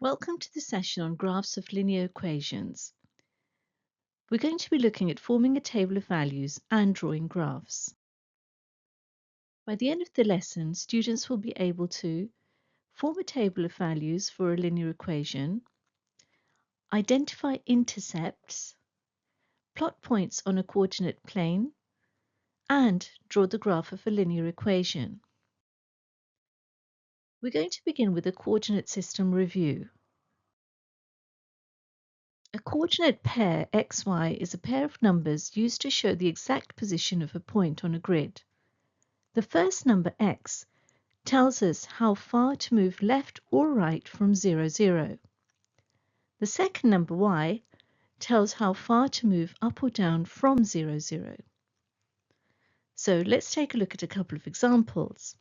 Welcome to the session on graphs of linear equations. We're going to be looking at forming a table of values and drawing graphs. By the end of the lesson, students will be able to form a table of values for a linear equation, identify intercepts, plot points on a coordinate plane, and draw the graph of a linear equation. We're going to begin with a coordinate system review. A coordinate pair xy is a pair of numbers used to show the exact position of a point on a grid. The first number x tells us how far to move left or right from 0, 0. The second number y tells how far to move up or down from 0, 0. So let's take a look at a couple of examples.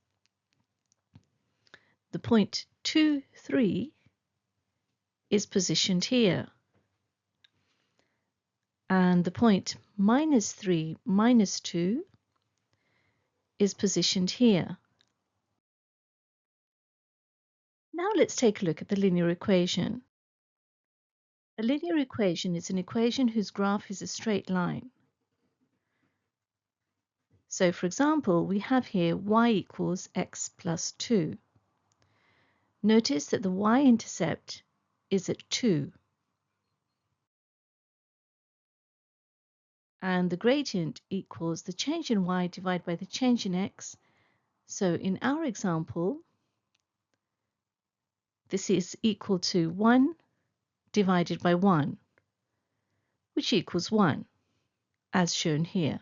The point 2, 3 is positioned here. And the point -3, -2 is positioned here. Now let's take a look at the linear equation. A linear equation is an equation whose graph is a straight line. So for example, we have here y equals x plus 2. Notice that the y-intercept is at 2. And the gradient equals the change in y divided by the change in x. So in our example, this is equal to 1 divided by 1, which equals 1, as shown here.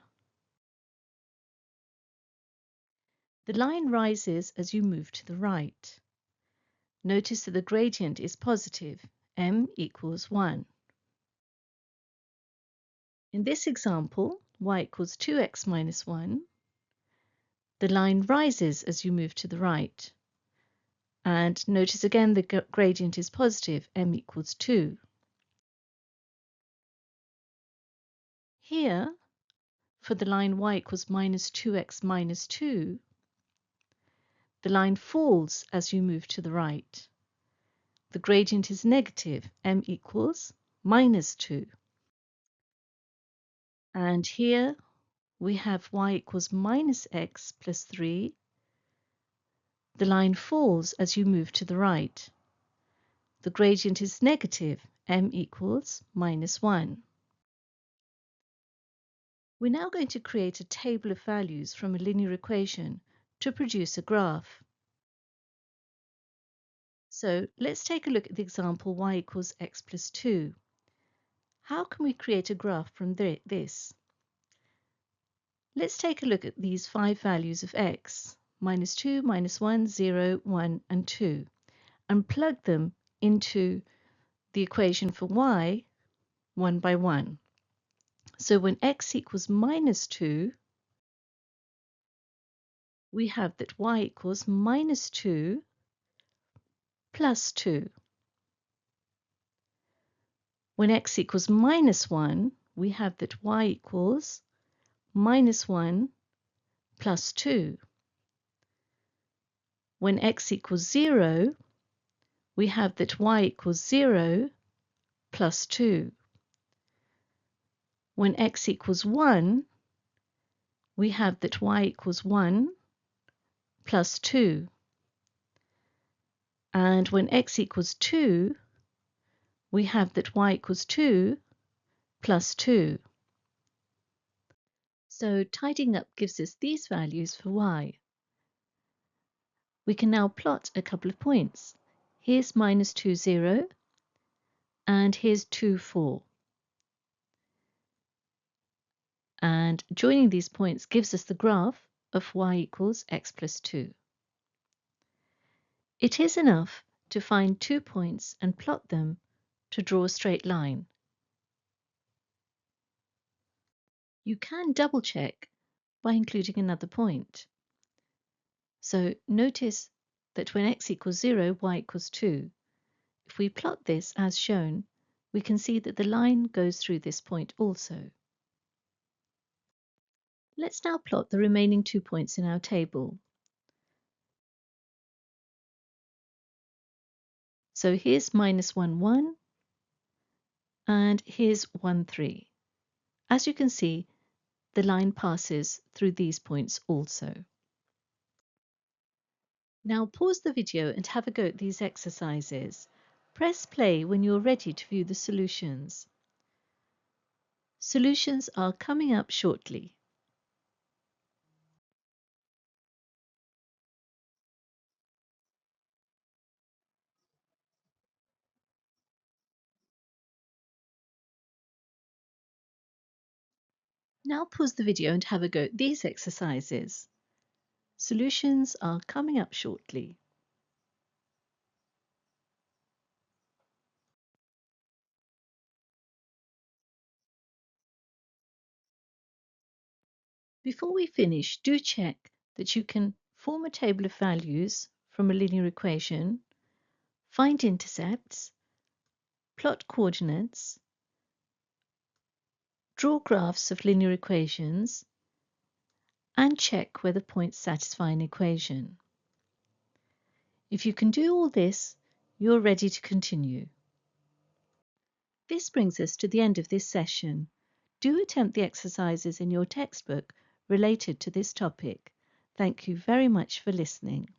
The line rises as you move to the right. Notice that the gradient is positive, m equals 1. In this example, y equals 2x minus 1. The line rises as you move to the right. And notice again the gradient is positive, m equals 2. Here, for the line y equals minus 2x minus 2, the line falls as you move to the right. The gradient is negative, m equals minus 2. And here we have y equals minus x plus 3. The line falls as you move to the right. The gradient is negative, m equals minus 1. We're now going to create a table of values from a linear equation to produce a graph. So let's take a look at the example y equals x plus 2. How can we create a graph from this? Let's take a look at these 5 values of x, minus 2, minus 1, 0, 1, and 2, and plug them into the equation for y, 1 by 1. So when x equals minus 2, we have that y equals minus 2 plus 2. When x equals minus 1, we have that y equals minus 1 plus 2. When x equals 0, we have that y equals 0 plus 2. When x equals 1, we have that y equals 1 plus 2. And when x equals 2, we have that y equals 2 plus 2. So tidying up gives us these values for y. We can now plot a couple of points. Here's minus 2, 0, and here's 2, 4. And joining these points gives us the graph of y equals x plus 2. It is enough to find 2 points and plot them to draw a straight line. You can double check by including another point. So notice that when x equals 0, y equals 2. If we plot this as shown, we can see that the line goes through this point also. Let's now plot the remaining 2 points in our table. So here's minus 1, 1, and here's 1, 3. As you can see, the line passes through these points also. Now pause the video and have a go at these exercises. Press play when you're ready to view the solutions. Solutions are coming up shortly. Now pause the video and have a go at these exercises. Solutions are coming up shortly. Before we finish, do check that you can form a table of values from a linear equation, find intercepts, plot coordinates, draw graphs of linear equations, and check whether points satisfy an equation. If you can do all this, you're ready to continue. This brings us to the end of this session. Do attempt the exercises in your textbook related to this topic. Thank you very much for listening.